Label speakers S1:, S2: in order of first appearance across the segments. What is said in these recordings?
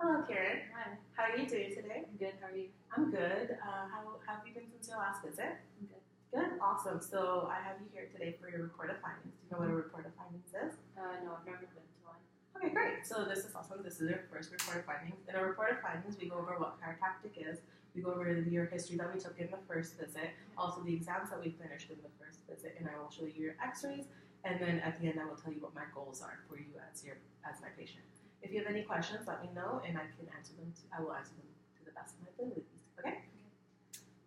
S1: Hello, Karen.
S2: Hi,
S1: How are you doing today?
S2: I'm good. How are you?
S1: I'm good. How have you been since your last visit?
S2: I'm good.
S1: Good, awesome. So I have you here today for your report of findings. Do you know what a report of findings is?
S2: No, I've never been to one.
S1: Okay, great. So this is awesome. This is your first report of findings. In a report of findings, we go over what chiropractic is. We go over your history that we took in the first visit, also the exams that we finished in the first visit, and I will show you your x-rays, and then at the end I will tell you what my goals are for you as my patient. If you have any questions, let me know, and I will answer them to the best of my abilities. Okay?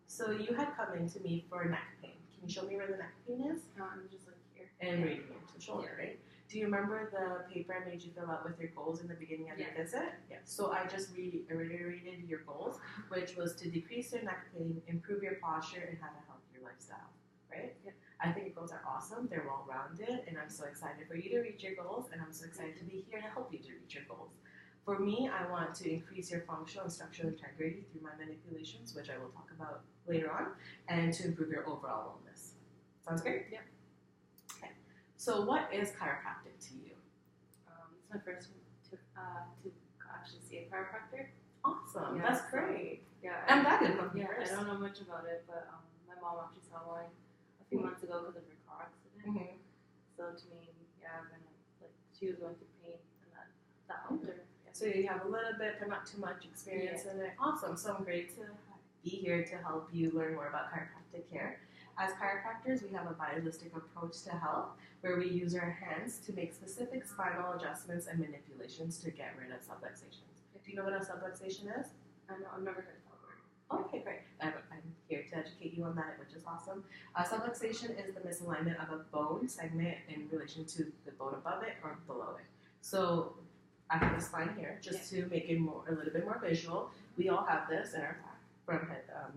S1: So you had come in to me for neck pain. Can you show me where the neck pain is?
S2: I'm just like here.
S1: And radiating to the shoulder, right? Do you remember the paper I made you fill out with your goals in the beginning of your visit? Yeah. So I just reiterated your goals, which was to decrease your neck pain, improve your posture, and have a healthier lifestyle, right?
S2: Yeah.
S1: I think your goals are awesome. They're well-rounded, and I'm so excited for you to reach your goals, and I'm so excited to be here to help you to reach your goals. For me, I want to increase your functional and structural integrity through my manipulations, which I will talk about later on, and to improve your overall wellness. Sounds great?
S2: Yeah.
S1: Okay. So what is chiropractic to you?
S2: It's my first one to actually see a chiropractor.
S1: Awesome.
S2: Yeah,
S1: That's
S2: so,
S1: great.
S2: Yeah.
S1: I'm glad you come
S2: Yeah,
S1: first.
S2: I don't know much about it, but my mom actually saw one a few months ago because of her car accident.
S1: Mm-hmm.
S2: So to me, yeah, when she was going through pain, and that helped her. Yeah.
S1: So you have a little bit, but not too much experience in it. Awesome. So I'm great to be here to help you learn more about chiropractic care. As chiropractors, we have a vitalistic approach to health where we use our hands to make specific spinal adjustments and manipulations to get rid of subluxations. Do you know what a subluxation is?
S2: I know, I've never heard that word.
S1: Okay, great. I'm here to educate you on that, which is awesome. Subluxation is the misalignment of a bone segment in relation to the bone above it or below it. So I have a spine here just to make it a little bit more visual. We all have this in our back from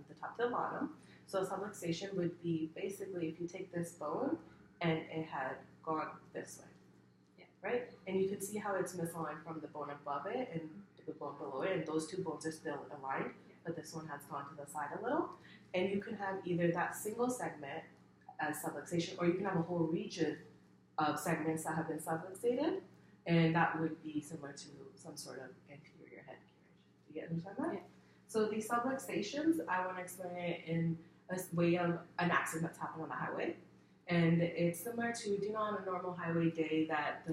S1: the top to the bottom. So subluxation would be basically if you take this bone and it had gone this way, right? And you can see how it's misaligned from the bone above it and the bone below it, and those two bones are still aligned, but this one has gone to the side a little. And you can have either that single segment as subluxation, or you can have a whole region of segments that have been subluxated, and that would be similar to some sort of anterior head carriage. Do you understand that?
S2: Yeah.
S1: So these subluxations, I want to explain it in a way of an accident that's happened on the highway. And it's similar to, do you know, on a normal highway day that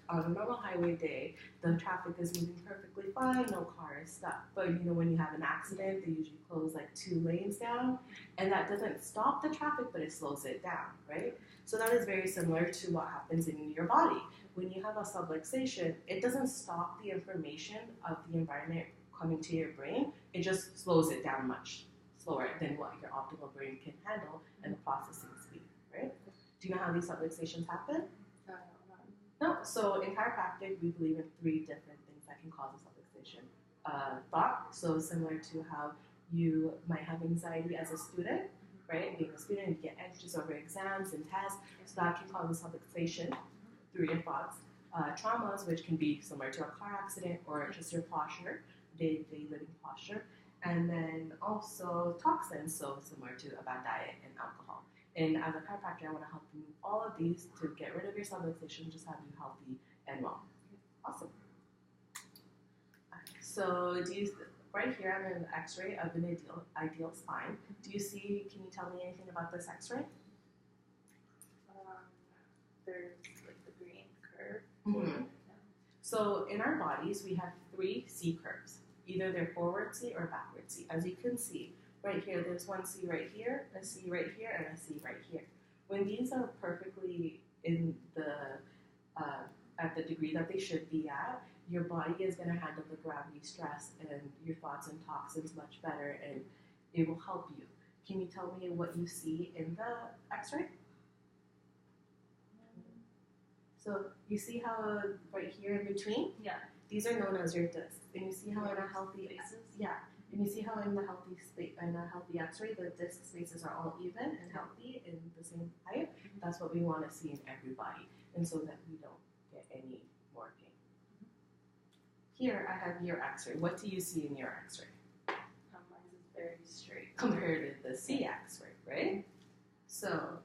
S1: on a normal highway day, the traffic is moving perfectly fine, no car is stuck. But you know, when you have an accident, they usually close like 2 lanes down, and that doesn't stop the traffic, but it slows it down, right? So that is very similar to what happens in your body. When you have a subluxation, it doesn't stop the information of the environment coming to your brain, it just slows it down much slower than what your optimal brain can handle and the processing speed. Right? Do you know how these subluxations happen? No. So in chiropractic, we believe in 3 different things that can cause a subluxation. Thought, so similar to how you might have anxiety as a student, right? Being a student, you get anxious over exams and tests, so that can cause a subluxation through your thoughts. Traumas, which can be similar to a car accident or just your posture, day-to-day living posture. And then also toxins, so similar to a bad diet and alcohol. And as a chiropractor, I want to help you move all of these to get rid of your subluxation, just have you healthy and well. Awesome. Okay, so right here I have an x-ray of an ideal spine. Do you see, can you tell me anything about this x-ray?
S2: There's like the green curve.
S1: Mm-hmm. So in our bodies, we have 3 C curves. Either they're forward C or backward C. As you can see, right here, there's one C right here, a C right here, and a C right here. When these are perfectly in the at the degree that they should be at, your body is going to handle the gravity stress and your thoughts and toxins much better, and it will help you. Can you tell me what you see in the x-ray? So you see how right here in between?
S2: Yeah.
S1: These are known as your discs. And you see how in a healthy and you see how in the healthy x-ray the disc spaces are all even and healthy in the same height. That's what we want to see in everybody, and so that we don't get any more pain. Here I have your x-ray. What do you see in your x-ray?
S2: Mine is very straight
S1: Compared to the C x-ray, right? So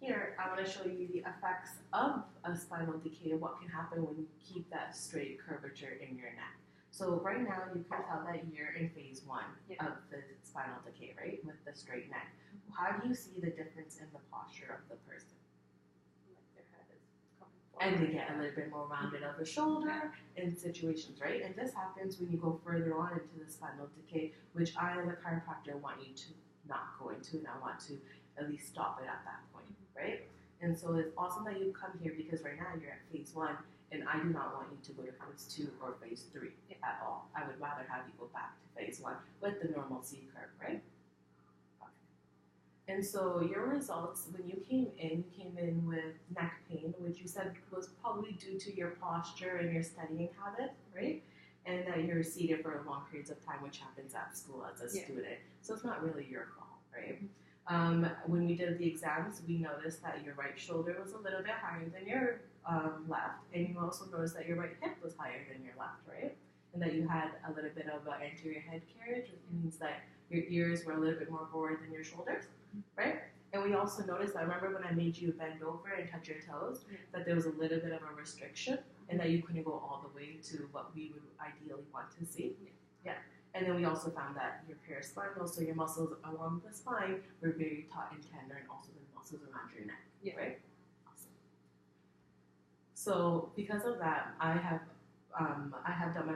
S1: here, I want to show you the effects of a spinal decay and what can happen when you keep that straight curvature in your neck. So right now you can tell that you're in phase one
S2: Yeah.
S1: of the spinal decay, right? With the straight neck. How do you see the difference in the posture of the person?
S2: Like their head is coming
S1: And
S2: forward.
S1: they get a little bit more rounded of the shoulder in situations, right? And this happens when you go further on into the spinal decay, which I, as a chiropractor, want you to not go into, and I want to at least stop it at that point, right? And so it's awesome that you come here because right now you're at phase one, and I do not want you to go to phase two or phase three at all. I would rather have you go back to phase one with the normal C curve, right? And so your results, when you came in with neck pain, which you said was probably due to your posture and your studying habit, right? And that you're seated for long periods of time, which happens at school as a student. So it's not really your fault, right? When we did the exams, we noticed that your right shoulder was a little bit higher than your left, and you also noticed that your right hip was higher than your left, right? And that you had a little bit of an anterior head carriage, which means that your ears were a little bit more forward than your shoulders, right? And we also noticed, I remember when I made you bend over and touch your toes, that there was a little bit of a restriction and that you couldn't go all the way to what we would ideally want to see. Yeah. And then we also found that your paraspinal, so your muscles along the spine, were very taut and tender, and also the muscles around your neck, right? Awesome. So because of that, I have done my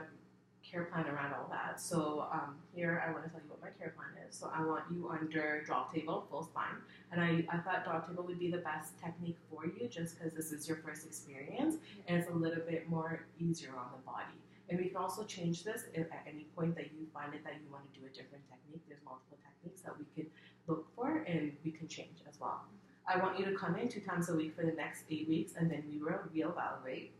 S1: care plan around all that. So here I want to tell you what my care plan is. So I want you under drop table, full spine. And I thought drop table would be the best technique for you just because this is your first experience and it's a little bit more easier on the body. And we can also change this if at any point that you find it that you want to do a different technique. There's multiple techniques that we can look for and we can change as well. I want you to come in 2 times a week for the next 8 weeks and then we will reevaluate.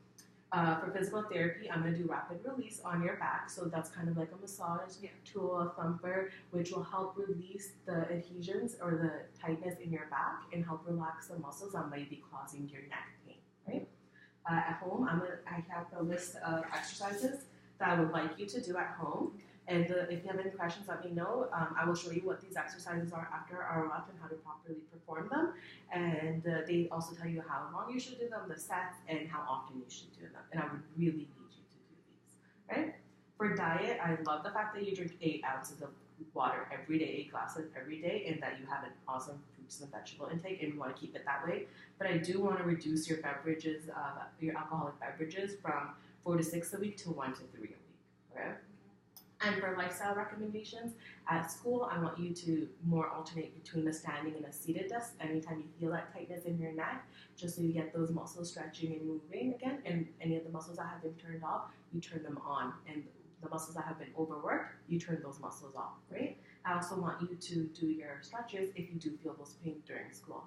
S1: For physical therapy, I'm going to do rapid release on your back. So that's kind of like a massage tool, a thumper, which will help release the adhesions or the tightness in your back and help relax the muscles that might be causing your neck pain, right? At home, I have a list of exercises that I would like you to do at home. And if you have any questions, let me know. I will show you what these exercises are after ROF and how to properly perform them. And they also tell you how long you should do them, the sets, and how often you should do them. And I would really need you to do these, right? For diet, I love the fact that you drink 8 ounces of water every day, 8 glasses every day, and that you have an awesome fruits and vegetable intake, and you want to keep it that way. But I do want to reduce your beverages, your alcoholic beverages, from 4 to 6 a week to 1 to 3 a week, okay? And for lifestyle recommendations, at school, I want you to more alternate between the standing and a seated desk anytime you feel that tightness in your neck, just so you get those muscles stretching and moving again. And any of the muscles that have been turned off, you turn them on. And the muscles that have been overworked, you turn those muscles off, right? I also want you to do your stretches if you do feel those pains during school.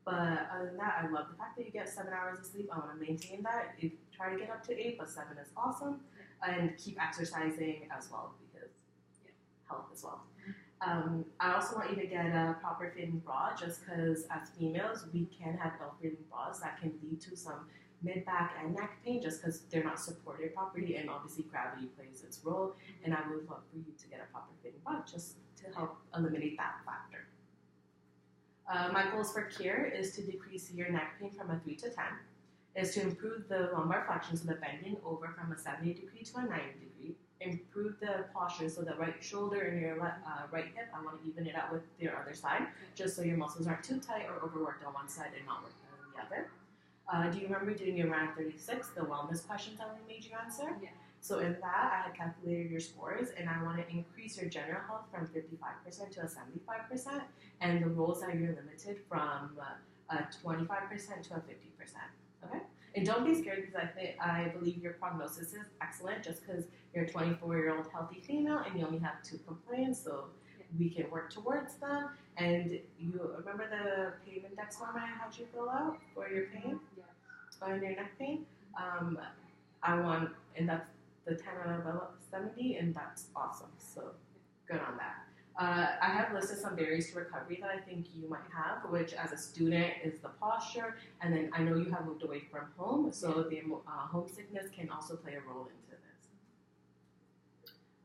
S1: But other than that, I love the fact that you get 7 hours of sleep. I want to maintain that. Try to get up to 8, but 7 is awesome. And keep exercising as well because health as well. I also want you to get a proper fitting bra just because as females, we can have ill-fitting bras that can lead to some mid-back and neck pain just because they're not supported properly, and obviously gravity plays its role. And I would love for you to get a proper fitting bra just to help eliminate that factor. My goals for cure is to decrease your neck pain from a 3 to 10, is to improve the lumbar flexion, so the bending over from a 70 degree to a 90 degree, improve the posture, so the right shoulder and your right hip, I want to even it out with your other side, just so your muscles aren't too tight or overworked on one side and not working on the other. Do you remember doing your round 36, the wellness questions that we made you answer?
S2: Yeah.
S1: So in that, I had calculated your scores, and I want to increase your general health from 55% to a 75%, and the roles that you're limited from 25% to a 50%. Okay? And don't be scared because I believe your prognosis is excellent just because you're a 24-year-old healthy female and you only have 2 complaints, so we can work towards them. And you remember the pain index form I had you fill out for your pain?
S2: Yeah.
S1: And your neck pain? And that's the 10 out of 70, and that's awesome. So good on that. I have listed some barriers to recovery that I think you might have, which as a student is the posture, and then I know you have moved away from home, so the homesickness can also play a role into this.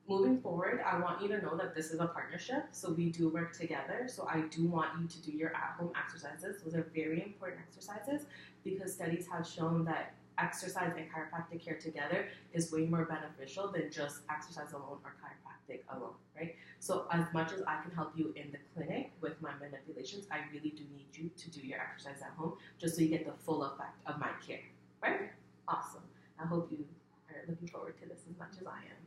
S1: Moving forward, I want you to know that this is a partnership, so we do work together. So I do want you to do your at-home exercises. Those are very important exercises because studies have shown that exercise and chiropractic care together is way more beneficial than just exercise alone or chiropractic alone, right? So as much as I can help you in the clinic with my manipulations, I really do need you to do your exercise at home just so you get the full effect of my care, right? Awesome. I hope you are looking forward to this as much as I am.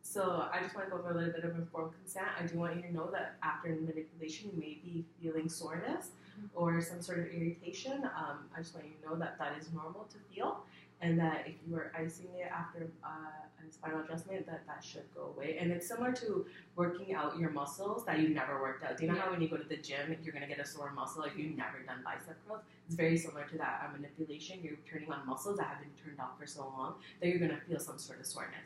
S1: So I just want to go over a little bit of informed consent. I do want you to know that after manipulation, you may be feeling soreness or some sort of irritation. I just want you to know that that is normal to feel, and that if you are icing it after a spinal adjustment, that should go away. And it's similar to working out your muscles that you never worked out. Do you know how when you go to the gym, you're going to get a sore muscle if you've never done bicep curls? It's very similar to that. Manipulation, you're turning on muscles that have been turned off for so long that you're going to feel some sort of soreness.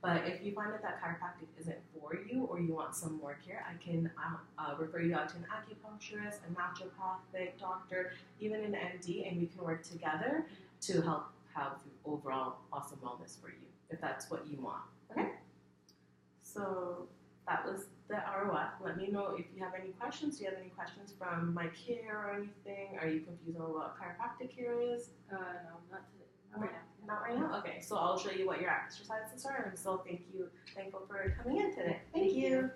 S1: But if you find that chiropractic isn't for you or you want some more care, I can refer you out to an acupuncturist, a naturopathic doctor, even an MD, and we can work together to help have overall awesome wellness for you, if that's what you want. Okay? So that was the ROF. Let me know if you have any questions. Do you have any questions from my care or anything? Are you confused on what chiropractic care is?
S2: No, not today. Not right now.
S1: Not right now? Okay, so I'll show you what your exercises are. I'm so thankful for coming in today. Thank you.